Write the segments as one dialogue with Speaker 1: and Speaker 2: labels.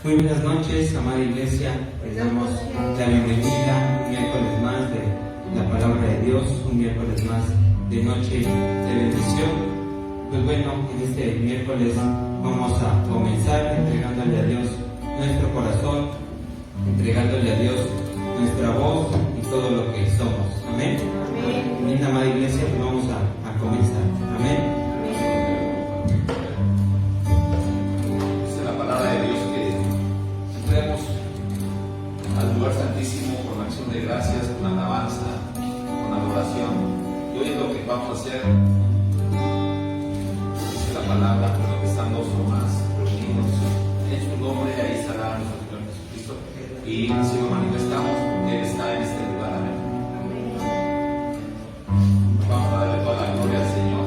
Speaker 1: Muy buenas noches, amada iglesia. Les damos la bienvenida un miércoles más de la palabra de Dios, un miércoles más de noche de bendición. Pues bueno, en este miércoles vamos a comenzar entregándole a Dios nuestro corazón, entregándole a Dios nuestra voz y todo lo que somos. Amén. Amén. Bien, amada iglesia, pues vamos a comenzar. Amén.
Speaker 2: Lugar santísimo con acción de gracias, con alabanza, con adoración. Y hoy es lo que vamos a hacer. Dice la palabra, porque están dos o más reunidos en su nombre, ahí estará nuestro Señor Jesucristo. Y así lo manifestamos porque Él está en este lugar. Amén. Vamos a darle toda la gloria al Señor,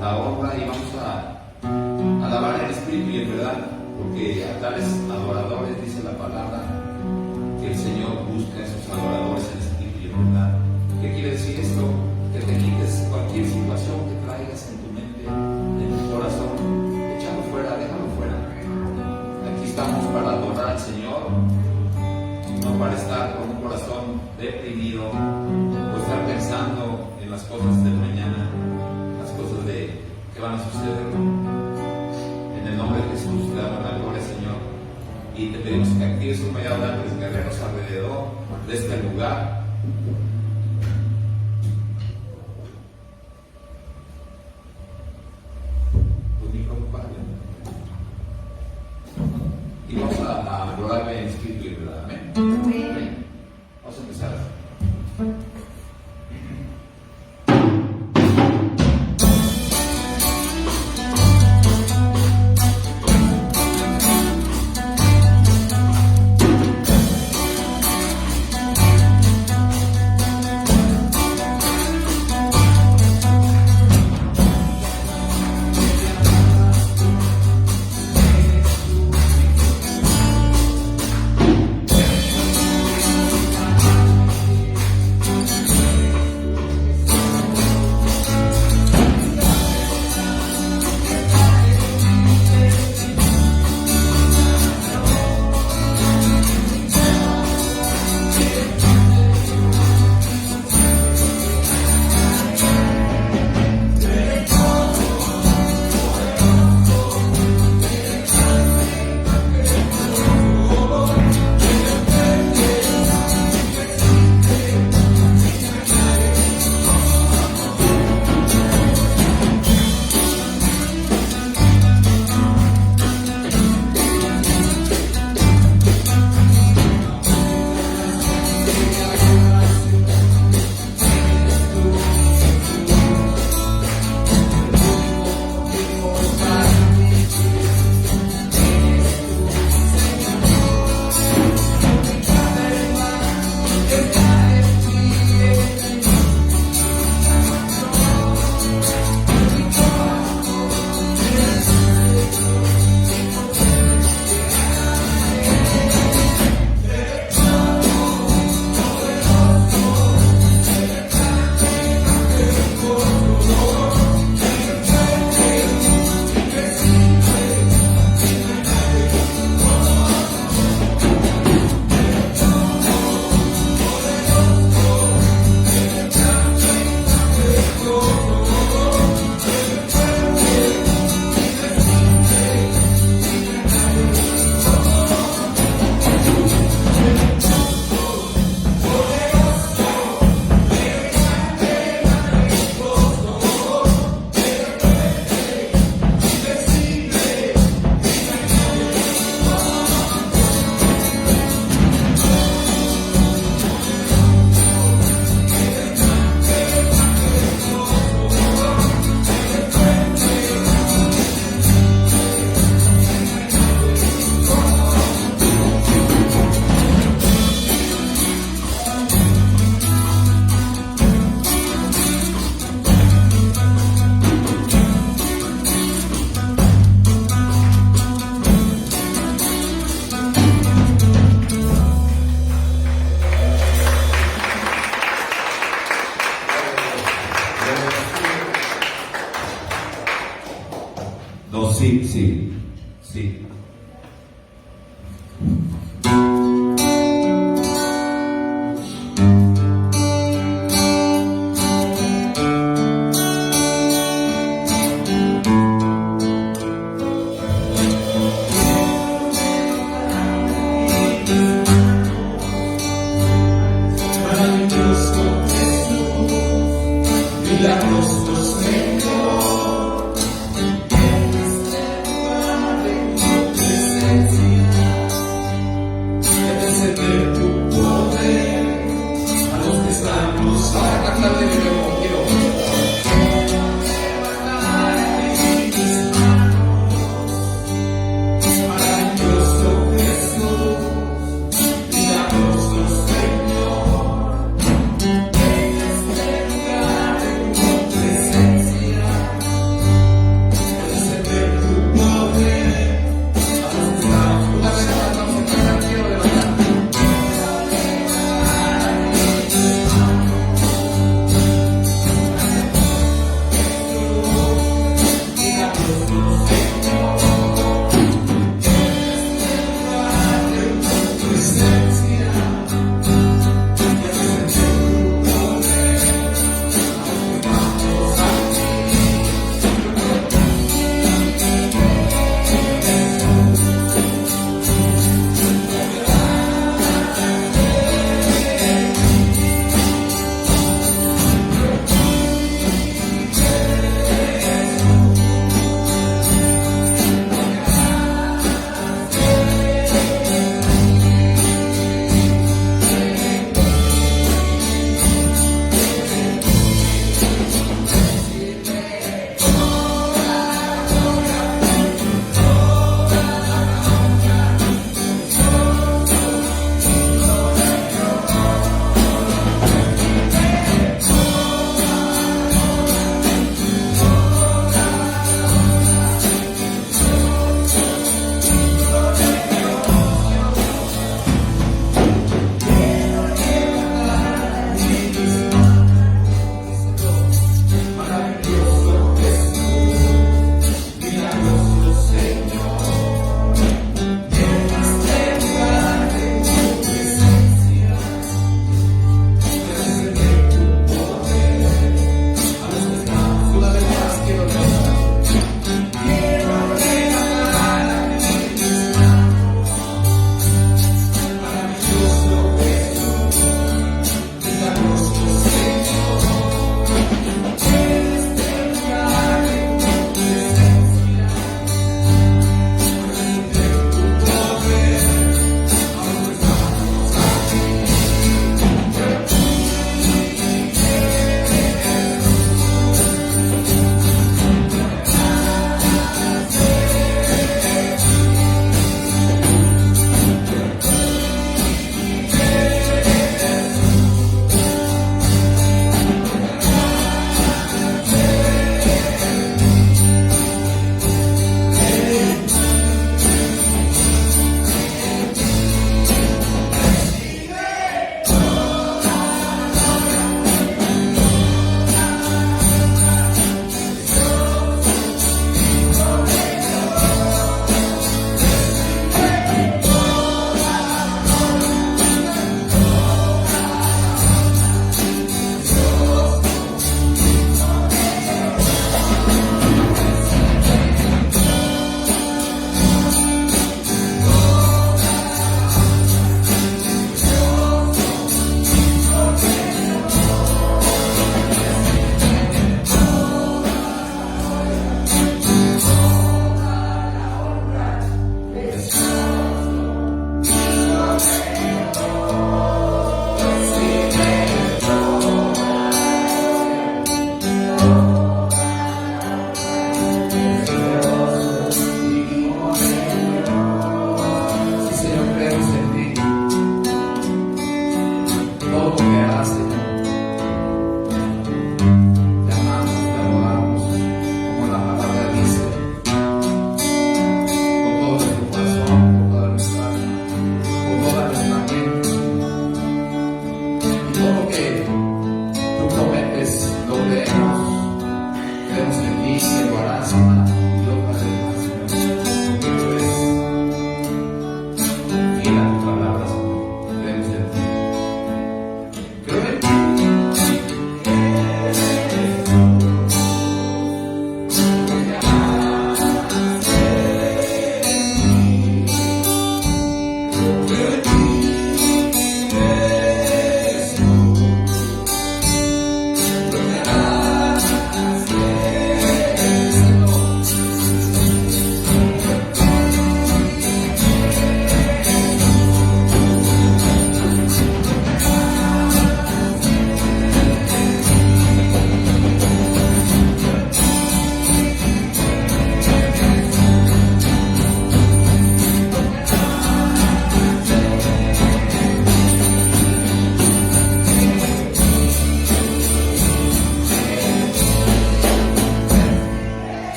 Speaker 2: la honra, y vamos a alabar en espíritu y en verdad, porque a tales adoradores, dice la palabra, el Señor busca a esos adoradores en espíritu y en verdad. ¿Qué quiere decir esto? Que te quites cualquier situación que traigas en tu mente, en tu corazón, échalo fuera, déjalo fuera. Aquí estamos para adorar al Señor, no para estar con un corazón deprimido o estar pensando en las cosas del mañana, las cosas que van a suceder. En el nombre de Jesús te damos la gloria, Señor. Y te pedimos que actives un vallado de ángeles guerreros alrededor de este lugar. Pues ni preocuparle. Y vamos a adorarle en espíritu y verdad. Amén. Amén. Vamos a empezar.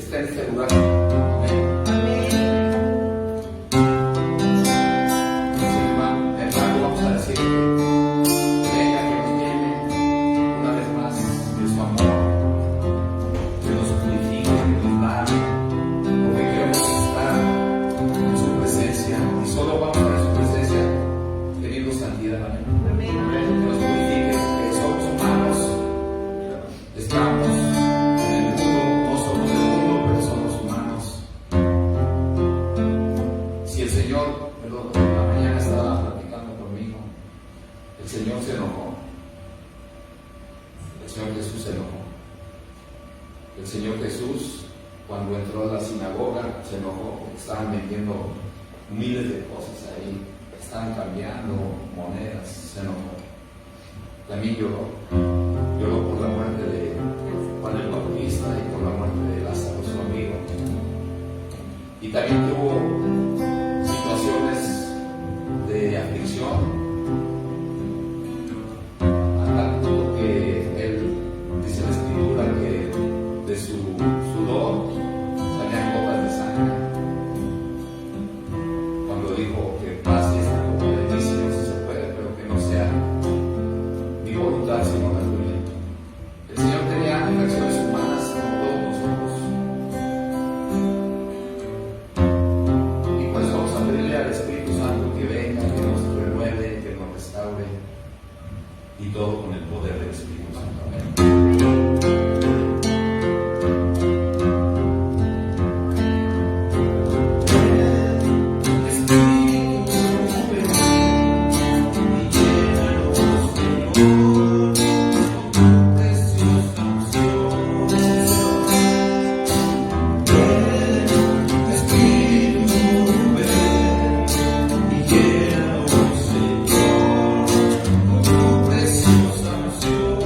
Speaker 2: esté en este lugar. Amén. Hermano, vamos a decir que venga, que nos llene una vez más de su amor, que nos purifique, que nos lave, porque queremos estar en su presencia y solo vamos a su presencia teniendo santidad. Amén. Que nos purifique, que somos humanos, estamos en el mundo, no somos del mundo, pero somos humanos. Si el Señor, perdón, la mañana estaba platicando conmigo, el Señor se enojó. El Señor Jesús se enojó. El Señor Jesús, cuando entró a la sinagoga, se enojó porque estaban vendiendo miles de cosas ahí, estaban cambiando monedas, se enojó. También lloró por la muerte de Juan el Bautista y por la muerte de Lázaro, su amigo. Y también tuvo situaciones de aflicción, a tal punto que él, dice la Escritura, que de su sudor salían gotas de sangre. Cuando dijo que pase esta copa de mí, si no se puede, pero que no sea mi voluntad sino la tuya. El Señor tenía reacciones humanas como todos nosotros. Y por eso vamos a pedirle al Espíritu Santo que venga, que nos renueve, que nos restaure, y todo con el poder del Espíritu Santo. Amén.
Speaker 1: Preciosa unción.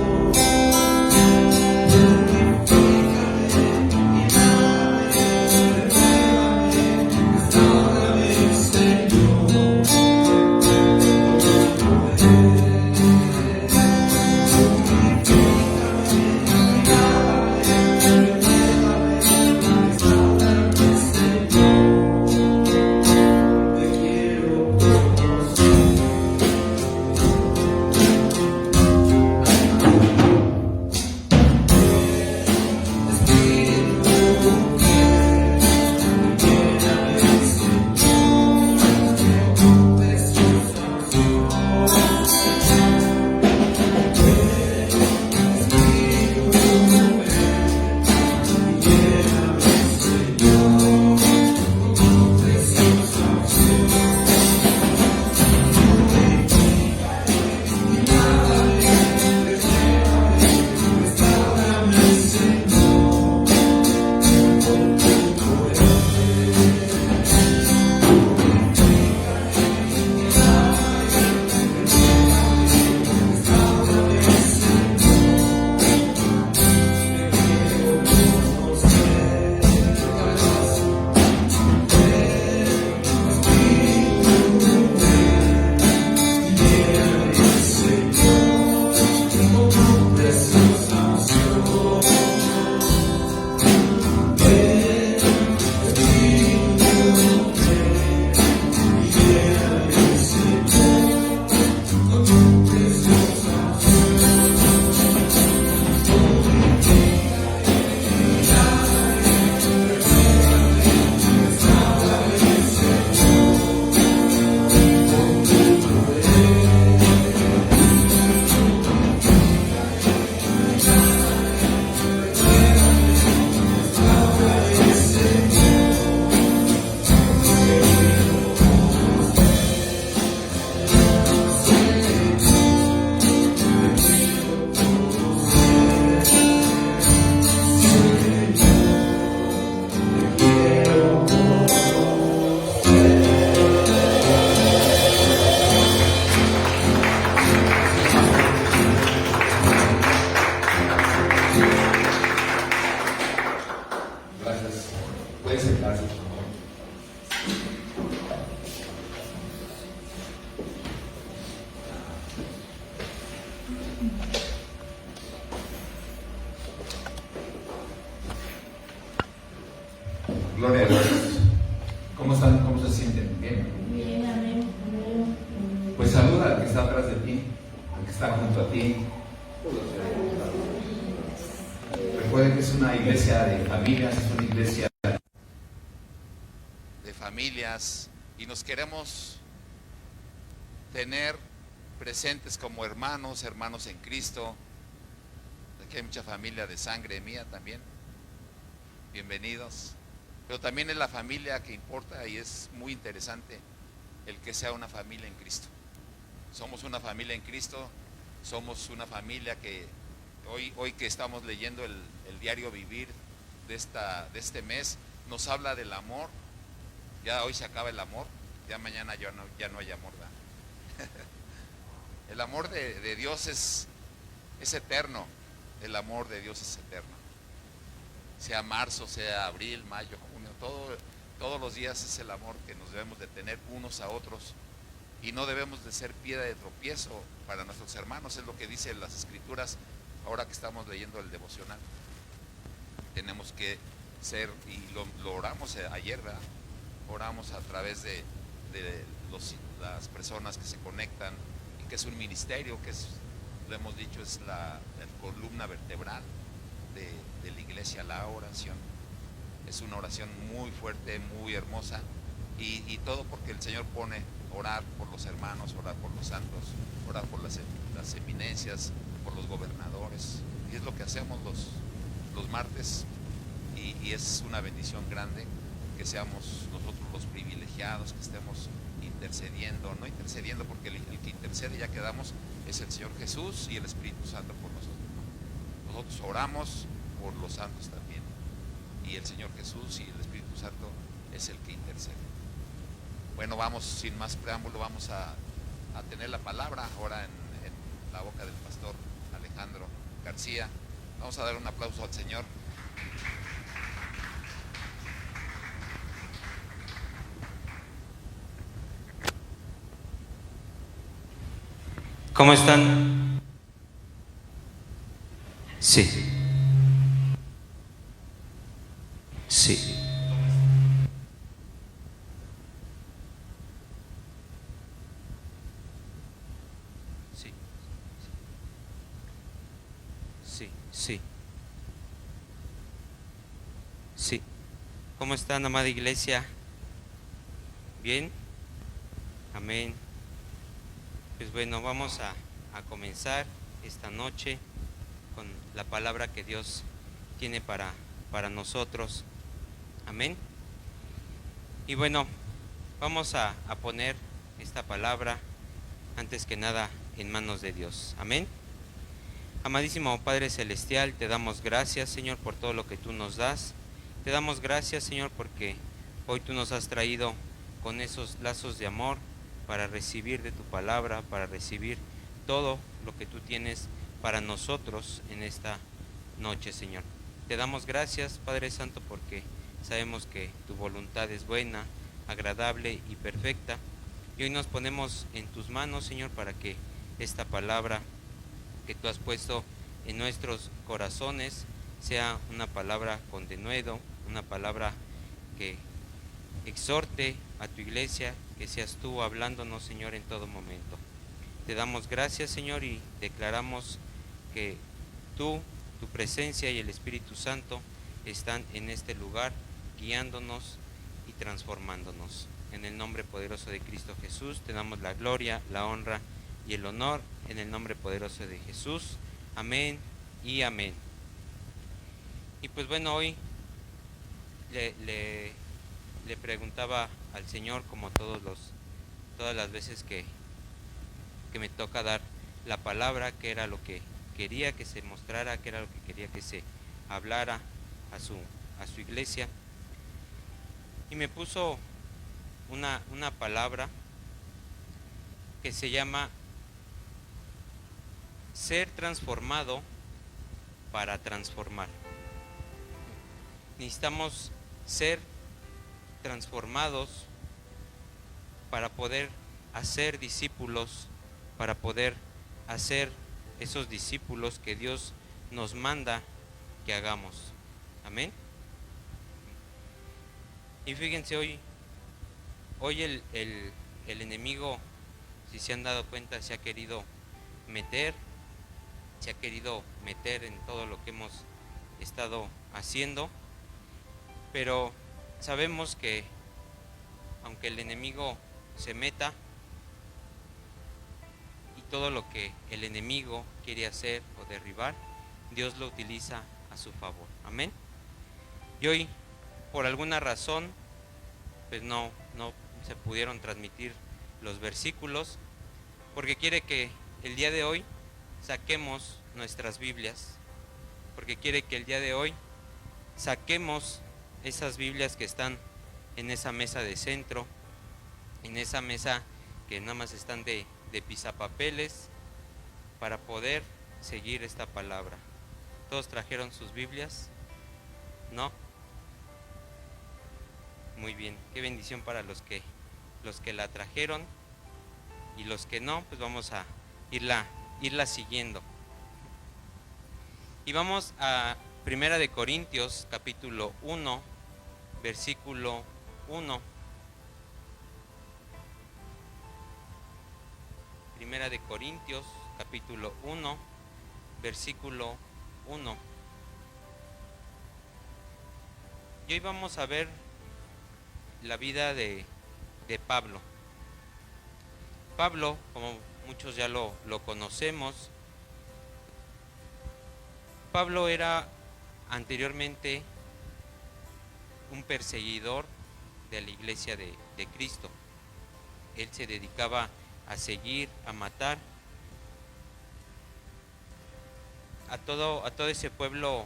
Speaker 2: Gloria a Dios. ¿Cómo están? ¿Cómo se sienten? ¿Bien?
Speaker 3: Bien, amén.
Speaker 2: Pues saluda al que está atrás de ti, al que está junto a ti. Recuerden que es una iglesia de familias, es una iglesia de familias y nos queremos tener presentes como hermanos en Cristo. Aquí hay mucha familia de sangre mía también. Bienvenidos. Pero también es la familia que importa y es muy interesante el que sea una familia en Cristo. Somos una familia en Cristo, somos una familia que hoy que estamos leyendo el diario vivir de este mes, nos habla del amor. Ya hoy se acaba el amor, ya mañana ya no hay amor, ¿verdad? El amor de Dios es eterno, el amor de Dios es eterno. Sea marzo, sea abril, mayo, junio, todos los días es el amor que nos debemos de tener unos a otros y no debemos de ser piedra de tropiezo para nuestros hermanos, es lo que dicen las Escrituras ahora que estamos leyendo el devocional. Tenemos que ser, y lo oramos ayer, ¿verdad? Oramos a través de las personas que se conectan y que es un ministerio, que es, lo hemos dicho, es la columna vertebral de la iglesia, la oración. Es una oración muy fuerte, muy hermosa y todo porque el Señor pone orar por los hermanos, orar por los santos, orar por las eminencias, por los gobernadores, y es lo que hacemos los martes y es una bendición grande que seamos nosotros los privilegiados, que estemos intercediendo, no intercediendo porque el que intercede, ya quedamos, es el Señor Jesús y el Espíritu Santo por nosotros. Nosotros oramos por los santos también y el Señor Jesús y el Espíritu Santo es el que intercede. Bueno, vamos, sin más preámbulo, vamos a tener la palabra ahora en la boca del pastor Alejandro García. Vamos a dar un aplauso al Señor.
Speaker 1: ¿Cómo están? Sí. Sí. Sí. Sí. Sí. Sí. ¿Cómo están, amada iglesia? ¿Bien? Amén. Pues bueno, vamos a comenzar esta noche con la palabra que Dios tiene para nosotros. Amén. Y bueno, vamos a poner esta palabra antes que nada en manos de Dios. Amén. Amadísimo Padre Celestial, te damos gracias, Señor, por todo lo que tú nos das. Te damos gracias, Señor, porque hoy tú nos has traído con esos lazos de amor para recibir de tu palabra, para recibir todo lo que tú tienes para nosotros en esta noche, Señor. Te damos gracias, Padre Santo, porque sabemos que tu voluntad es buena, agradable y perfecta. Y hoy nos ponemos en tus manos, Señor, para que esta palabra que tú has puesto en nuestros corazones sea una palabra con denuedo, una palabra que exhorte a tu iglesia, que seas tú hablándonos, Señor, en todo momento. Te damos gracias, Señor, y declaramos que tú, tu presencia y el Espíritu Santo están en este lugar, guiándonos y transformándonos. En el nombre poderoso de Cristo Jesús, te damos la gloria, la honra y el honor, en el nombre poderoso de Jesús. Amén y amén. Y pues bueno, hoy le preguntaba al Señor, como todas las veces que me toca dar la palabra, qué era lo que quería que se mostrara, qué era lo que quería que se hablara a su iglesia. Y me puso una palabra que se llama ser transformado para transformar. Necesitamos ser transformados para poder hacer discípulos, para poder hacer esos discípulos que Dios nos manda que hagamos. Amén. Y fíjense, hoy el enemigo, si se han dado cuenta, meter, se ha querido meter en todo lo que hemos estado haciendo, pero sabemos que aunque el enemigo se meta y todo lo que el enemigo quiere hacer o derribar, Dios lo utiliza a su favor. Amén. Y hoy, por alguna razón, pues no se pudieron transmitir los versículos, porque quiere que el día de hoy saquemos nuestras Biblias, porque quiere que el día de hoy saquemos esas Biblias que están en esa mesa de centro, en esa mesa que nada más están de pisapapeles, para poder seguir esta palabra. ¿Todos trajeron sus Biblias? ¿No? Muy bien, qué bendición para los que la trajeron, y los que no, pues vamos a irla siguiendo. Y vamos a Primera de Corintios, capítulo 1, versículo 1. Primera de Corintios, capítulo 1, versículo 1. Y hoy vamos a ver la vida de Pablo. Pablo, como muchos ya lo conocemos, Pablo era anteriormente un perseguidor de la iglesia de Cristo. Él se dedicaba a seguir, a matar a todo ese pueblo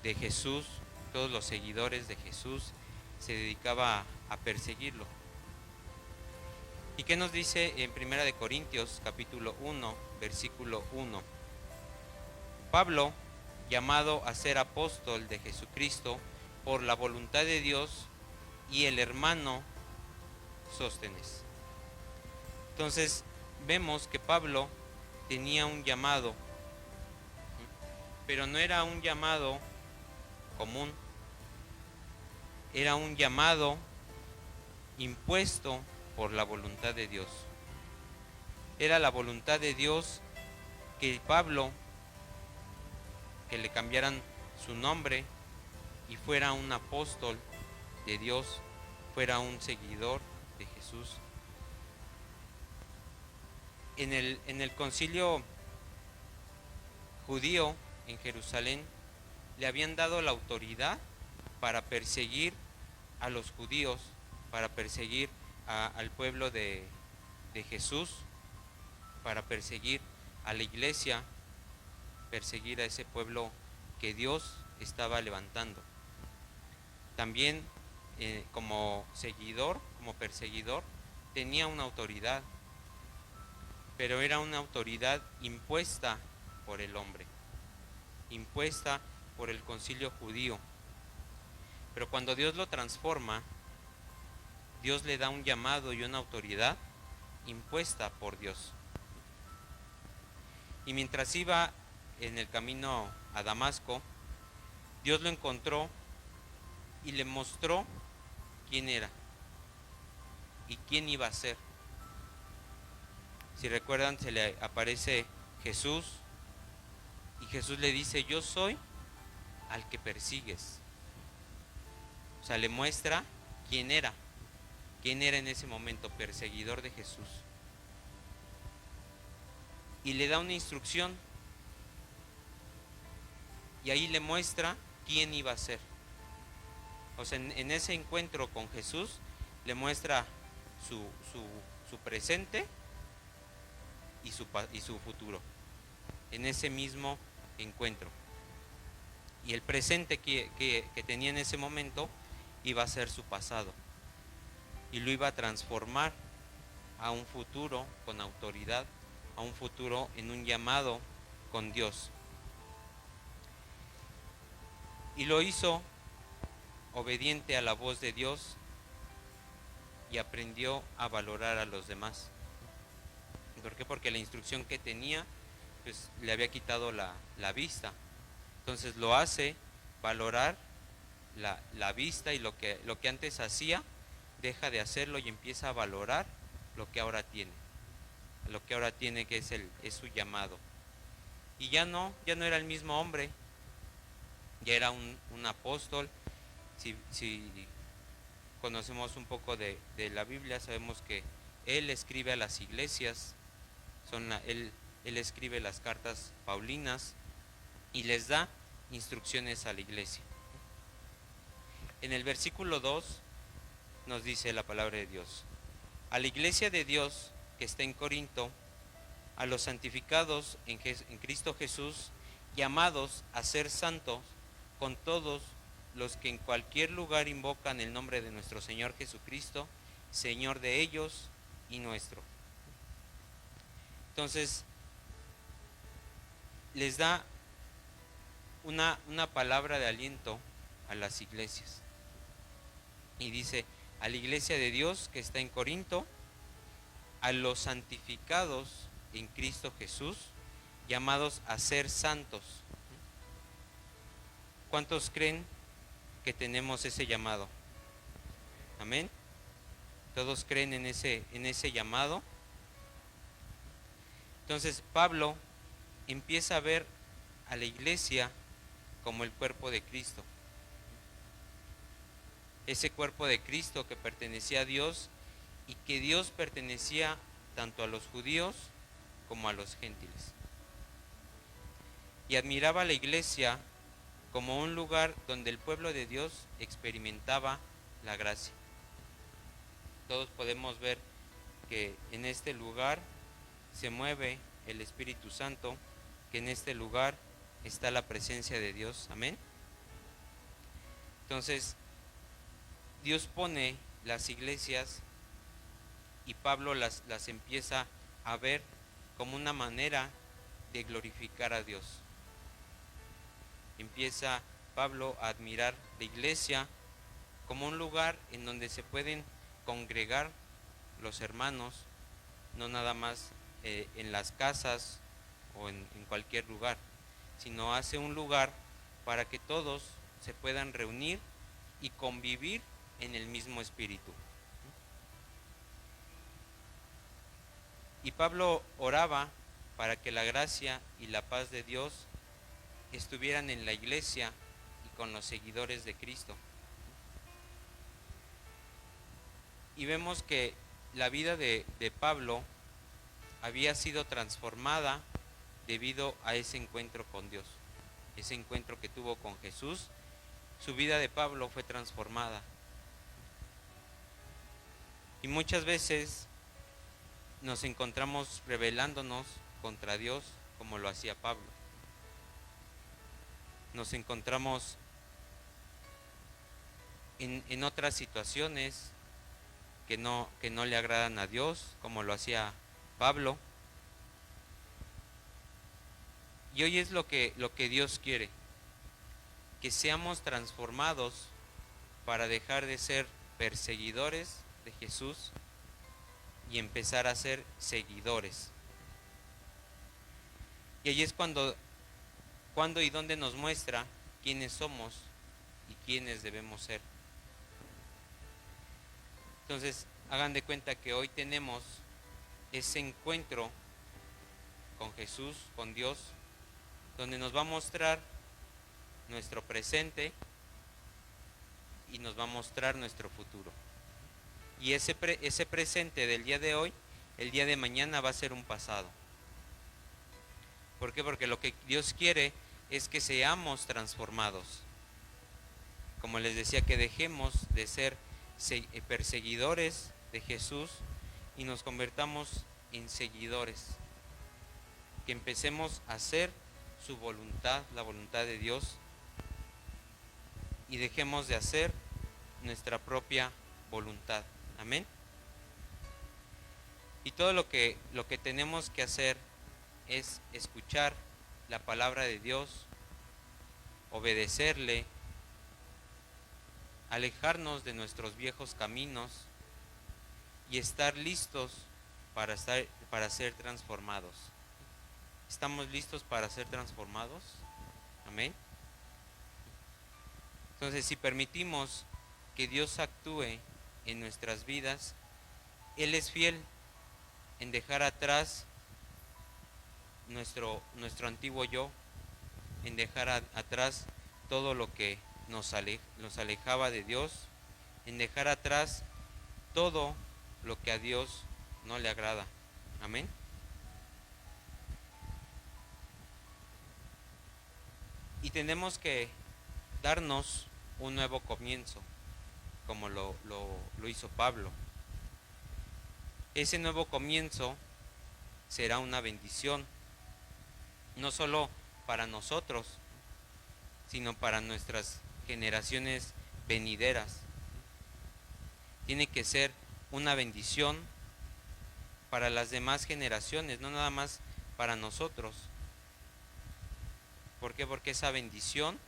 Speaker 1: de Jesús, todos los seguidores de Jesús, se dedicaba a perseguirlo. ¿Y qué nos dice en Primera de Corintios, capítulo 1, versículo 1? Pablo, llamado a ser apóstol de Jesucristo por la voluntad de Dios, y el hermano Sóstenes. Entonces vemos que Pablo tenía un llamado, pero no era un llamado común, era un llamado impuesto por la voluntad de Dios. Era la voluntad de Dios que Pablo, que le cambiaran su nombre y fuera un apóstol de Dios, fuera un seguidor de Jesús. En el concilio judío en Jerusalén le habían dado la autoridad para perseguir a los judíos, para perseguir al pueblo de Jesús, para perseguir a la iglesia, perseguir a ese pueblo que Dios estaba levantando. También como seguidor, como perseguidor, tenía una autoridad, pero era una autoridad impuesta por el hombre, impuesta por el concilio judío. Pero cuando Dios lo transforma, Dios le da un llamado y una autoridad impuesta por Dios. Y mientras iba en el camino a Damasco, Dios lo encontró y le mostró quién era y quién iba a ser. Si recuerdan, se le aparece Jesús y Jesús le dice: yo soy al que persigues. O sea, le muestra quién era en ese momento, perseguidor de Jesús. Y le da una instrucción, y ahí le muestra quién iba a ser. O sea, en ese encuentro con Jesús le muestra su presente y su futuro, en ese mismo encuentro. Y el presente que tenía en ese momento iba a ser su pasado, y lo iba a transformar a un futuro con autoridad, a un futuro en un llamado con Dios. Y lo hizo obediente a la voz de Dios, y aprendió a valorar a los demás. ¿Por qué? Porque la instrucción que tenía, pues, le había quitado la vista. Entonces lo hace valorar
Speaker 3: la vista y lo que antes hacía, deja de hacerlo y empieza a valorar lo que ahora tiene. Lo que ahora tiene, que es su llamado. Y ya no era el mismo hombre, ya era un apóstol. Si conocemos un poco de la Biblia, sabemos que él escribe a las iglesias, él escribe las cartas paulinas y les da instrucciones a la iglesia. En el versículo 2 nos dice la palabra de Dios: a la iglesia de Dios que está en Corinto, a los santificados en Cristo Jesús, llamados a ser santos, con todos los que en cualquier lugar invocan el nombre de nuestro Señor Jesucristo, Señor de ellos y nuestro. Entonces, les da una palabra de aliento a las iglesias. Y dice: a la iglesia de Dios que está en Corinto, a los santificados en Cristo Jesús, llamados a ser santos. ¿Cuántos creen que tenemos ese llamado? Amén. ¿Todos creen en ese llamado? Entonces Pablo empieza a ver a la iglesia como el cuerpo de Cristo. Ese cuerpo de Cristo que pertenecía a Dios y que Dios pertenecía tanto a los judíos como a los gentiles. Y admiraba a la iglesia como un lugar donde el pueblo de Dios experimentaba la gracia. Todos podemos ver que en este lugar se mueve el Espíritu Santo, que en este lugar está la presencia de Dios. Amén. Entonces, Dios pone las iglesias y Pablo las empieza a ver como una manera de glorificar a Dios. Empieza Pablo a admirar la iglesia como un lugar en donde se pueden congregar los hermanos, no nada más en las casas o en cualquier lugar, sino hace un lugar para que todos se puedan reunir y convivir en el mismo espíritu. Y Pablo oraba para que la gracia y la paz de Dios estuvieran en la iglesia y con los seguidores de Cristo. Y vemos que la vida de Pablo había sido transformada debido a ese encuentro con Dios, ese encuentro que tuvo con Jesús. Su vida de Pablo fue transformada. Y muchas veces nos encontramos rebelándonos contra Dios como lo hacía Pablo. Nos encontramos en otras situaciones que no le agradan a Dios, como lo hacía Pablo. Y hoy es lo que Dios quiere, que seamos transformados para dejar de ser perseguidores de Jesús y empezar a ser seguidores. Y ahí es cuando y dónde nos muestra quiénes somos y quiénes debemos ser. Entonces, hagan de cuenta que hoy tenemos ese encuentro con Jesús, con Dios, donde nos va a mostrar nuestro presente y nos va a mostrar nuestro futuro. Y ese presente del día de hoy, el día de mañana va a ser un pasado. ¿Por qué? Porque lo que Dios quiere es que seamos transformados. Como les decía, que dejemos de ser perseguidores de Jesús y nos convertamos en seguidores. Que empecemos a hacer su voluntad, la voluntad de Dios, y dejemos de hacer nuestra propia voluntad. Amén. Y todo lo que tenemos que hacer es escuchar la palabra de Dios, obedecerle, alejarnos de nuestros viejos caminos y estar listos para ser transformados. ¿Estamos listos para ser transformados? Amén. Entonces, si permitimos que Dios actúe en nuestras vidas, Él es fiel en dejar atrás nuestro antiguo yo, en dejar atrás todo lo que nos alejaba de Dios, en dejar atrás todo lo que a Dios no le agrada. Amén. Y tenemos que darnos un nuevo comienzo, como lo hizo Pablo. Ese nuevo comienzo será una bendición, no solo para nosotros, sino para nuestras generaciones venideras. Tiene que ser una bendición para las demás generaciones, no nada más para nosotros. ¿Por qué? Porque esa bendición,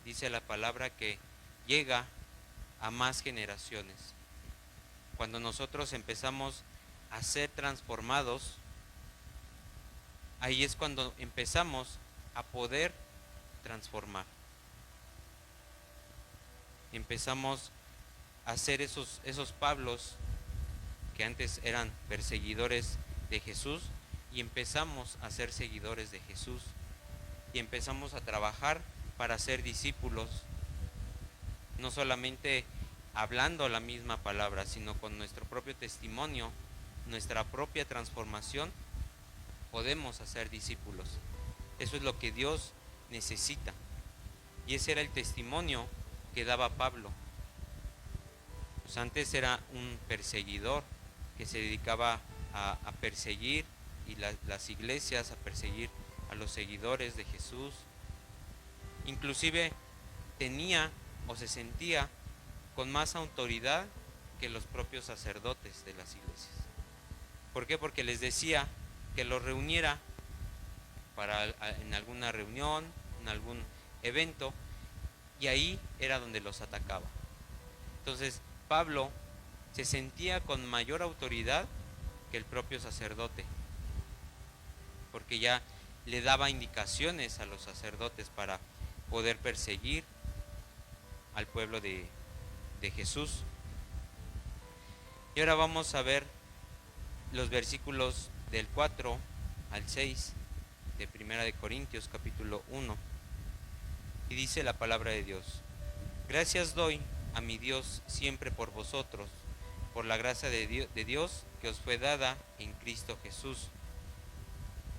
Speaker 3: dice la palabra, que llega a más generaciones. Cuando nosotros empezamos a ser transformados, ahí es cuando empezamos a poder transformar. Empezamos a ser esos Pablos que antes eran perseguidores de Jesús, y empezamos a ser seguidores de Jesús, y empezamos a trabajar para ser discípulos, no solamente hablando la misma palabra, sino con nuestro propio testimonio, nuestra propia transformación, podemos hacer discípulos. Eso es lo que Dios necesita. Y ese era el testimonio que daba Pablo. Pues antes era un perseguidor que se dedicaba a perseguir y las iglesias, a perseguir a los seguidores de Jesús. Inclusive tenía o se sentía con más autoridad que los propios sacerdotes de las iglesias. ¿Por qué? Porque les decía que los reuniera en alguna reunión, en algún evento, y ahí era donde los atacaba. Entonces Pablo se sentía con mayor autoridad que el propio sacerdote, porque ya le daba indicaciones a los sacerdotes para poder perseguir al pueblo de Jesús. Y ahora vamos a ver los versículos del 4 al 6 de Primera de Corintios capítulo 1. Y dice la palabra de Dios: gracias doy a mi Dios siempre por vosotros, por la gracia de Dios que os fue dada en Cristo Jesús.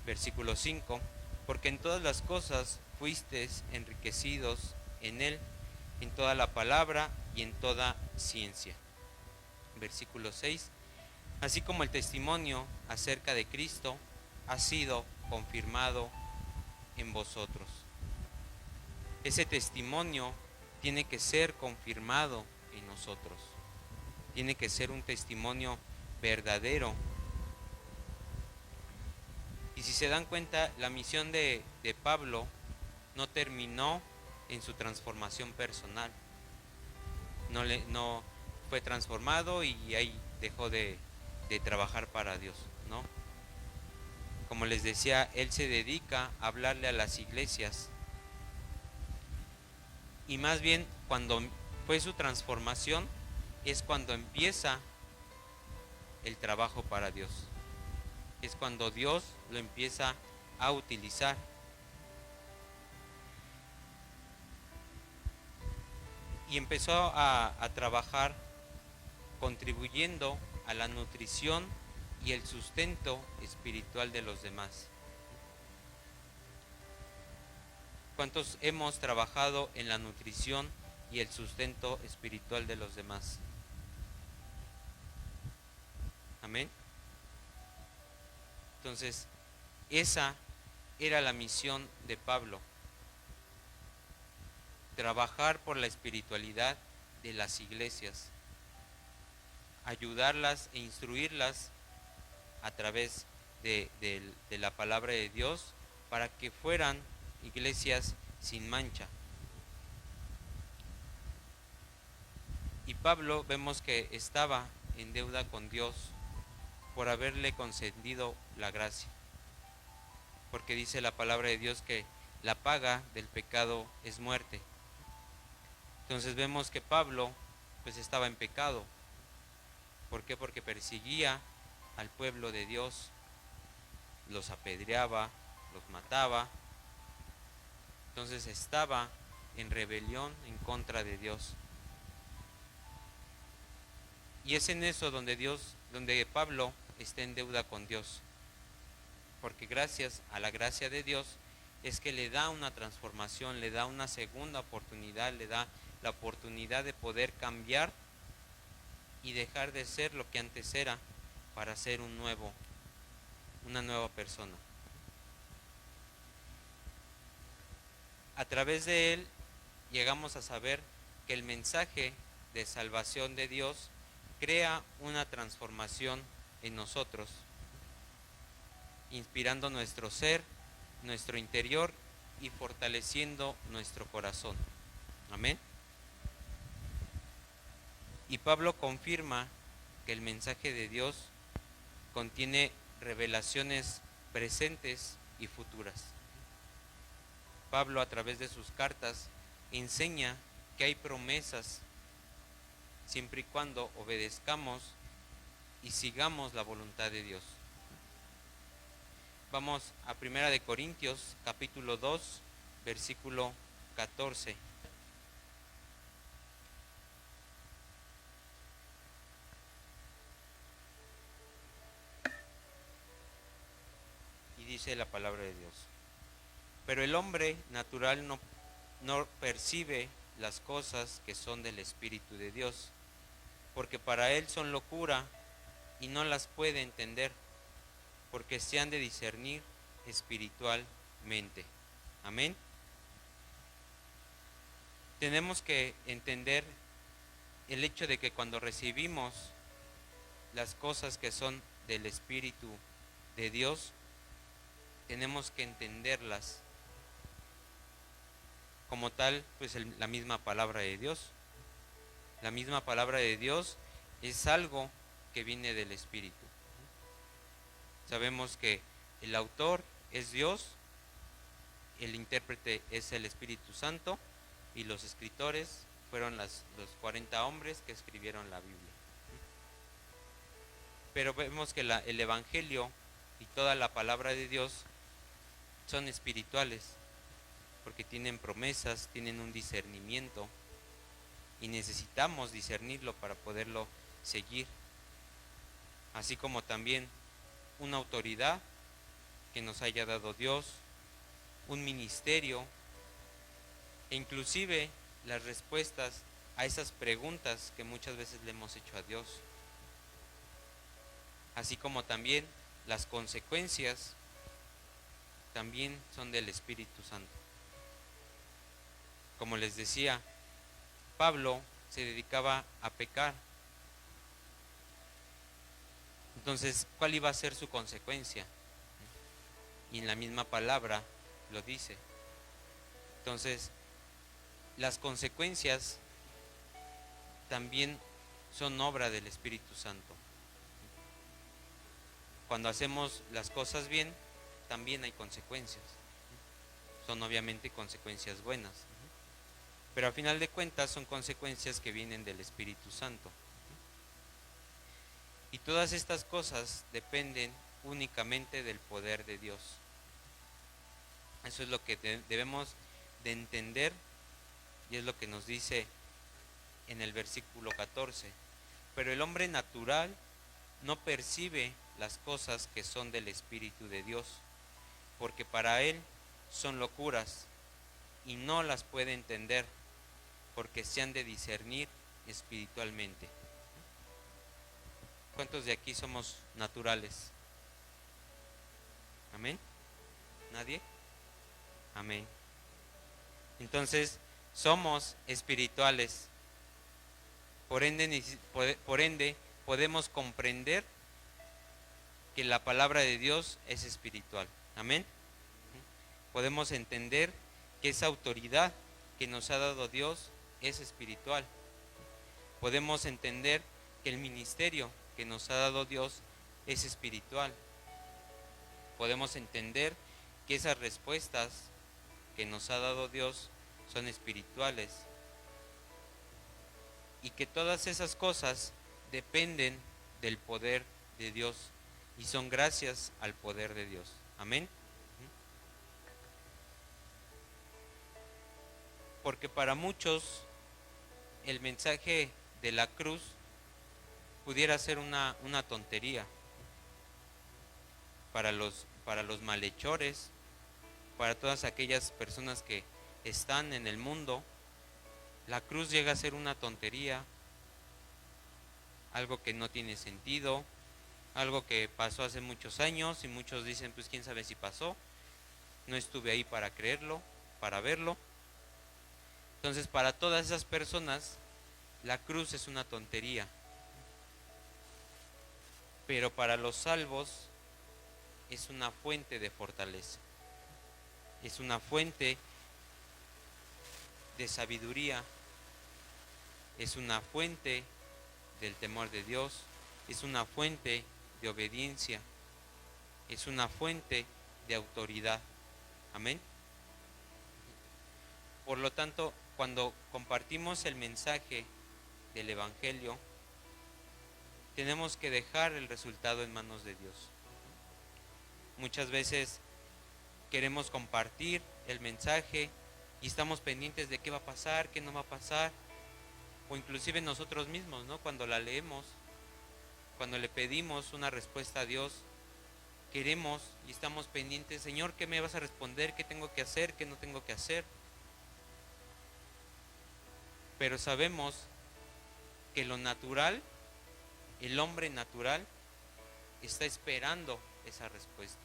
Speaker 3: Versículo 5: porque en todas las cosas fuisteis enriquecidos en Él, en toda la palabra y en toda ciencia. Versículo 6: así como el testimonio acerca de Cristo ha sido confirmado en vosotros. Ese testimonio tiene que ser confirmado en nosotros. Tiene que ser un testimonio verdadero. Y si se dan cuenta, la misión de Pablo no terminó en su transformación personal. No fue transformado y ahí dejó de trabajar para Dios, ¿no? Como les decía, él se dedica a hablarle a las iglesias. Y más bien, cuando fue su transformación, es cuando empieza el trabajo para Dios. Es cuando Dios lo empieza a utilizar. Y empezó a trabajar contribuyendo a la nutrición y el sustento espiritual de los demás. ¿Cuántos hemos trabajado en la nutrición y el sustento espiritual de los demás? Amén. Entonces, esa era la misión de Pablo: trabajar por la espiritualidad de las iglesias, ayudarlas e instruirlas a través de la palabra de Dios, para que fueran iglesias sin mancha. Y Pablo vemos que estaba en deuda con Dios por haberle concedido la gracia, porque dice la palabra de Dios que la paga del pecado es muerte. Entonces vemos que Pablo pues estaba en pecado. ¿Por qué? Porque perseguía al pueblo de Dios, los apedreaba, los mataba. Entonces estaba en rebelión en contra de Dios. Y es en eso donde Pablo está en deuda con Dios. Porque gracias a la gracia de Dios es que le da una transformación, le da una segunda oportunidad, le da la oportunidad de poder cambiar y dejar de ser lo que antes era para ser una nueva persona. A través de él llegamos a saber que el mensaje de salvación de Dios crea una transformación en nosotros, inspirando nuestro ser, nuestro interior y fortaleciendo nuestro corazón. Amén. Y Pablo confirma que el mensaje de Dios contiene revelaciones presentes y futuras. Pablo, a través de sus cartas, enseña que hay promesas siempre y cuando obedezcamos y sigamos la voluntad de Dios. Vamos a 1 de Corintios, capítulo 2, versículo 14. Y dice la palabra de Dios: pero el hombre natural no percibe las cosas que son del Espíritu de Dios, porque para él son locura y no las puede entender, porque se han de discernir espiritualmente. Amén. Tenemos que entender el hecho de que cuando recibimos las cosas que son del Espíritu de Dios, tenemos que entenderlas como tal, pues la misma palabra de Dios. La misma palabra de Dios es algo que viene del Espíritu. Sabemos que el autor es Dios, el intérprete es el Espíritu Santo y los escritores fueron los 40 hombres que escribieron la Biblia. Pero vemos que el Evangelio y toda la palabra de Dios son espirituales, porque tienen promesas, tienen un discernimiento y necesitamos discernirlo para poderlo seguir, así como también una autoridad que nos haya dado Dios, un ministerio e inclusive las respuestas a esas preguntas que muchas veces le hemos hecho a Dios, así como también las consecuencias también son del Espíritu Santo. Como les decía, Pablo se dedicaba a pecar. Entonces, ¿cuál iba a ser su consecuencia? Y en la misma palabra lo dice. Entonces, las consecuencias también son obra del Espíritu Santo. Cuando hacemos las cosas bien, también hay consecuencias. Son obviamente consecuencias buenas, pero a final de cuentas son consecuencias que vienen del Espíritu Santo. Y todas estas cosas dependen únicamente del poder de Dios. Eso es lo que debemos de entender, y es lo que nos dice en el versículo 14. Pero el hombre natural no percibe las cosas que son del Espíritu de Dios, porque para él son locuras y no las puede entender, porque se han de discernir espiritualmente. ¿Cuántos de aquí somos naturales? ¿Amén? ¿Nadie? Amén. Entonces, somos espirituales. Por ende, podemos comprender que la palabra de Dios es espiritual. Amén. Podemos entender que esa autoridad que nos ha dado Dios es espiritual. Podemos entender que el ministerio que nos ha dado Dios es espiritual. Podemos entender que esas respuestas que nos ha dado Dios son espirituales. y que todas esas cosas dependen del poder de Dios y son gracias al poder de Dios. Amén. Porque para muchos el mensaje de la cruz pudiera ser una tontería. Para los malhechores, para todas aquellas personas que están en el mundo, la cruz llega a ser una tontería, algo que no tiene sentido, algo que pasó hace muchos años y muchos dicen, pues quién sabe si pasó, no estuve ahí para creerlo, para verlo. Entonces, para todas esas personas, la cruz es una tontería. Pero para los salvos es una fuente de fortaleza, es una fuente de sabiduría, es una fuente del temor de Dios, es una fuente de obediencia, es una fuente de autoridad. Amén. Por lo tanto, cuando compartimos el mensaje del Evangelio, tenemos que dejar el resultado en manos de Dios. Muchas veces queremos compartir el mensaje y estamos pendientes de qué va a pasar, qué no va a pasar, o inclusive nosotros mismos, ¿no? Cuando la leemos, cuando le pedimos una respuesta a Dios, queremos y estamos pendientes, Señor, ¿qué me vas a responder? ¿Qué tengo que hacer? ¿Qué no tengo que hacer? Pero sabemos que lo natural, el hombre natural, está esperando esa respuesta,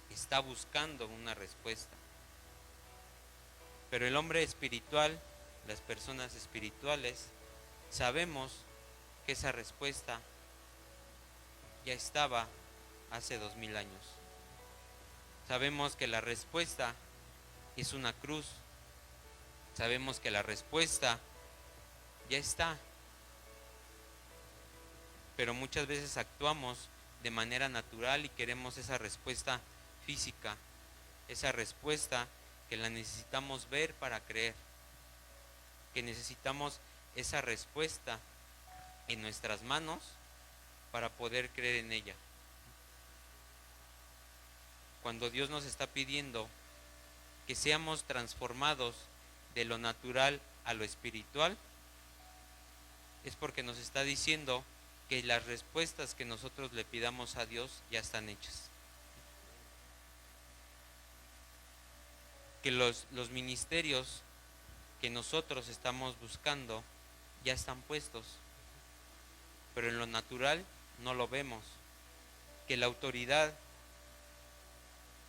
Speaker 3: está buscando una respuesta. Pero el hombre espiritual, las personas espirituales, sabemos que esa respuesta ya estaba hace 2000 años. Sabemos que la respuesta es una cruz. Sabemos que la respuesta ya está. Pero muchas veces actuamos de manera natural y queremos esa respuesta física, esa respuesta que la necesitamos ver para creer, que necesitamos esa respuesta en nuestras manos para poder creer en ella. Cuando Dios nos está pidiendo que seamos transformados de lo natural a lo espiritual, es porque nos está diciendo que las respuestas que nosotros le pidamos a Dios ya están hechas. Que los ministerios que nosotros estamos buscando ya están puestos, pero en lo natural no lo vemos. Que la autoridad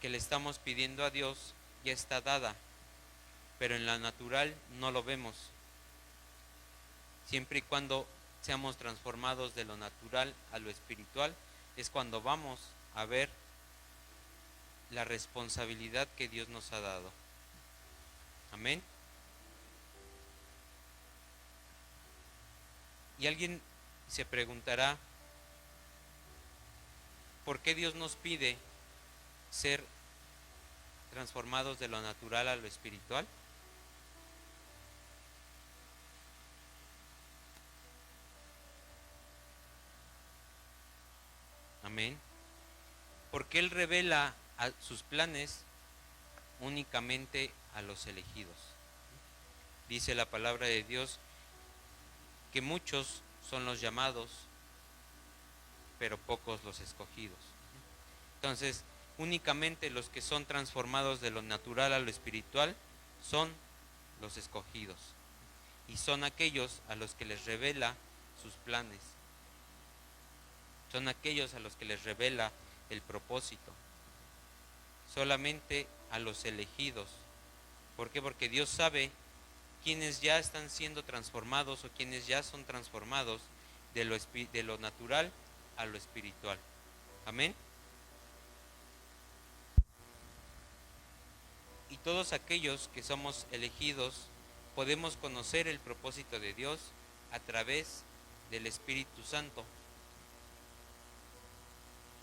Speaker 3: que le estamos pidiendo a Dios ya está dada, pero en la natural no lo vemos. Siempre y cuando seamos transformados de lo natural a lo espiritual, es cuando vamos a ver la responsabilidad que Dios nos ha dado. Amén. Y alguien se preguntará, ¿por qué Dios nos pide ser transformados de lo natural a lo espiritual? Amén. Porque Él revela sus planes únicamente a los elegidos. Dice la palabra de Dios que muchos son los llamados, pero pocos los escogidos. Entonces, únicamente los que son transformados de lo natural a lo espiritual son los escogidos. Y son aquellos a los que les revela sus planes. Son aquellos a los que les revela el propósito. Solamente a los elegidos. ¿Por qué? Porque Dios sabe quienes ya están siendo transformados o quienes ya son transformados de lo natural a lo espiritual. Amén. Y todos aquellos que somos elegidos podemos conocer el propósito de Dios a través del Espíritu Santo.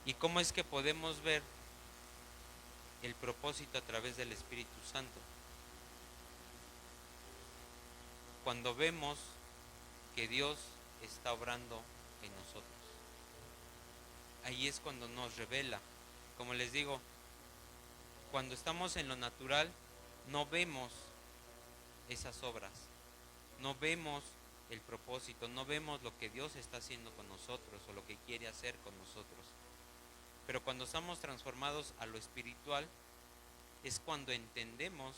Speaker 3: ¿Y cómo es que podemos ver el propósito a través del Espíritu Santo? Cuando vemos que Dios está obrando en nosotros. Ahí es cuando nos revela. Como les digo, cuando estamos en lo natural, no vemos esas obras, no vemos el propósito, no vemos lo que Dios está haciendo con nosotros o lo que quiere hacer con nosotros. Pero cuando estamos transformados a lo espiritual, es cuando entendemos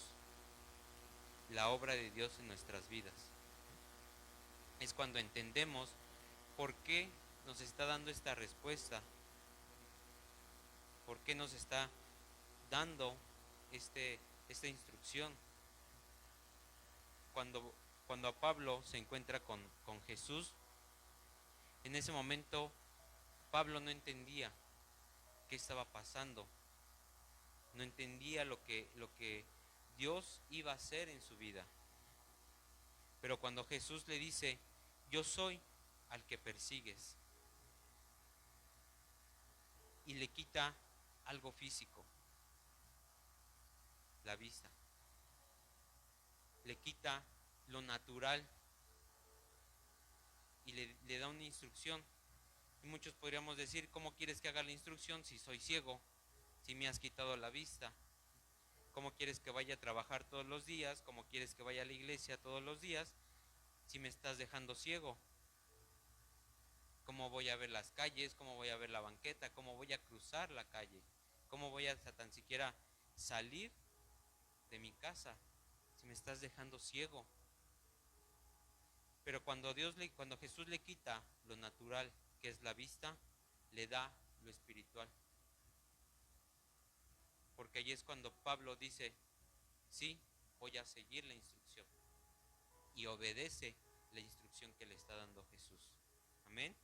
Speaker 3: la obra de Dios en nuestras vidas. Es cuando entendemos por qué nos está dando esta respuesta, por qué nos está dando esta instrucción. Cuando a Pablo se encuentra con Jesús, en ese momento Pablo no entendía qué estaba pasando, no entendía lo que Dios iba a hacer en su vida. Pero cuando Jesús le dice, yo soy al que persigues, y le quita algo físico, la vista, le quita lo natural y le da una instrucción. Y muchos podríamos decir, ¿cómo quieres que haga la instrucción si soy ciego? Si me has quitado la vista. ¿Cómo quieres que vaya a trabajar todos los días? ¿Cómo quieres que vaya a la iglesia todos los días si me estás dejando ciego? ¿Cómo voy a ver las calles? ¿Cómo voy a ver la banqueta? ¿Cómo voy a cruzar la calle? ¿Cómo voy a tan siquiera salir de mi casa si me estás dejando ciego? Pero cuando Jesús le quita lo natural, que es la vista, le da lo espiritual. Porque ahí es cuando Pablo dice, sí, voy a seguir la instrucción. Y obedece la instrucción que le está dando Jesús. Amén.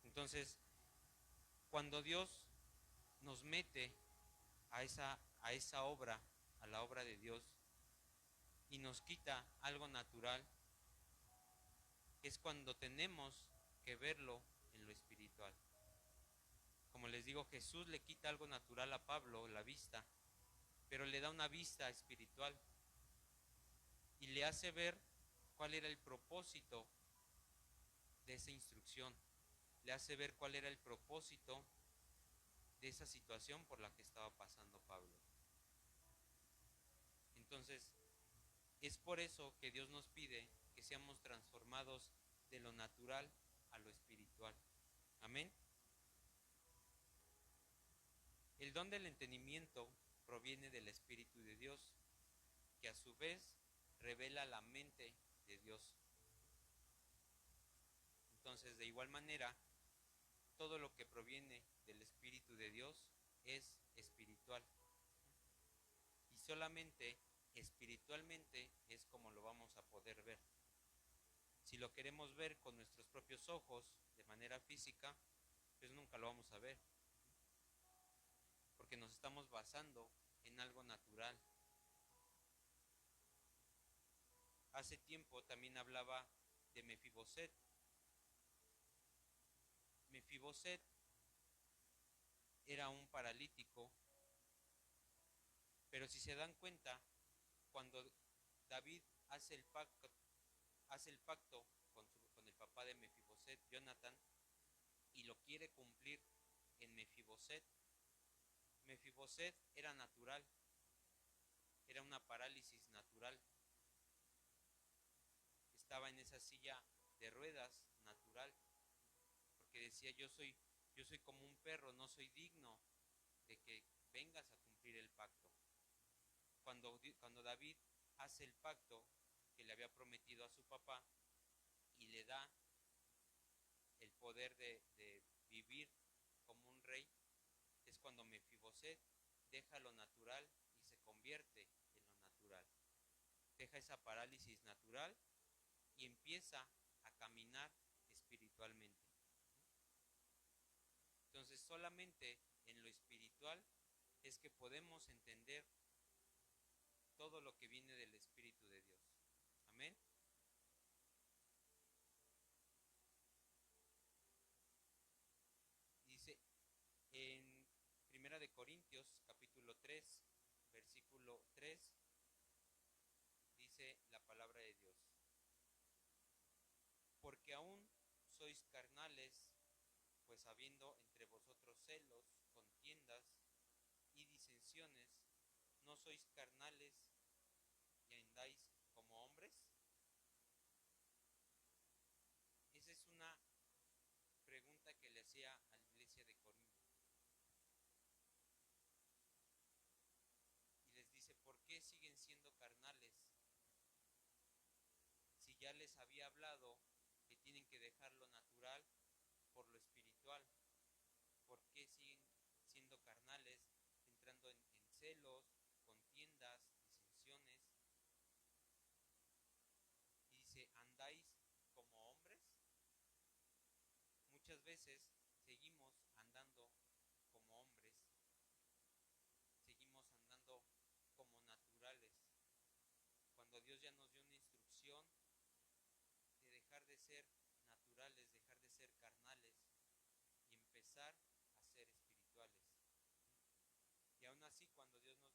Speaker 3: Entonces, cuando Dios nos mete a esa obra, a la obra de Dios, y nos quita algo natural, es cuando tenemos que verlo en lo espiritual. Como les digo, Jesús le quita algo natural a Pablo, la vista, pero le da una vista espiritual y le hace ver cuál era el propósito de esa instrucción, le hace ver cuál era el propósito de esa situación por la que estaba pasando Pablo. Entonces, es por eso que Dios nos pide que seamos transformados de lo natural a lo espiritual. Amén. El don del entendimiento proviene del Espíritu de Dios, que a su vez revela la mente de Dios. Entonces, de igual manera, todo lo que proviene del Espíritu de Dios es espiritual. Y solamente espiritualmente es como lo vamos a poder ver. Si lo queremos ver con nuestros propios ojos, de manera física, pues nunca lo vamos a ver. Porque nos estamos basando en algo natural. Hace tiempo también hablaba de Mefiboset. Mefiboset era un paralítico, pero si se dan cuenta, cuando David hace el pacto con el papá de Mefiboset, Jonathan, y lo quiere cumplir en Mefiboset, Mefiboset era natural, era una parálisis natural, estaba en esa silla de ruedas natural, porque decía, yo soy como un perro, no soy digno de que vengas a cumplir el pacto. Cuando David hace el pacto que le había prometido a su papá y le da el poder de vivir como un rey, es cuando Mefiboset deja lo natural y se convierte en lo natural. Deja esa parálisis natural y empieza a caminar espiritualmente. Entonces, solamente en lo espiritual es que podemos entender todo lo que viene del Espíritu de Dios. Amén. Dice en 1 de Corintios, capítulo 3, versículo 3, dice la palabra de Dios. Mas habiendo entre vosotros celos, contiendas y disensiones, ¿no sois carnales y andáis como hombres? Esa es una pregunta que le hacía a la iglesia de Corinto. Y les dice, ¿por qué siguen siendo carnales? Si ya les había hablado que tienen que dejar lo natural por lo espiritual, ¿por qué siguen siendo carnales, entrando en celos, contiendas, disensiones? Y dice, ¿andáis como hombres? Muchas veces seguimos andando como hombres, seguimos andando como naturales, cuando Dios ya nos dio una instrucción de dejar de ser naturales, dejar de ser carnales y empezar a ser espirituales. Y aún así, cuando Dios nos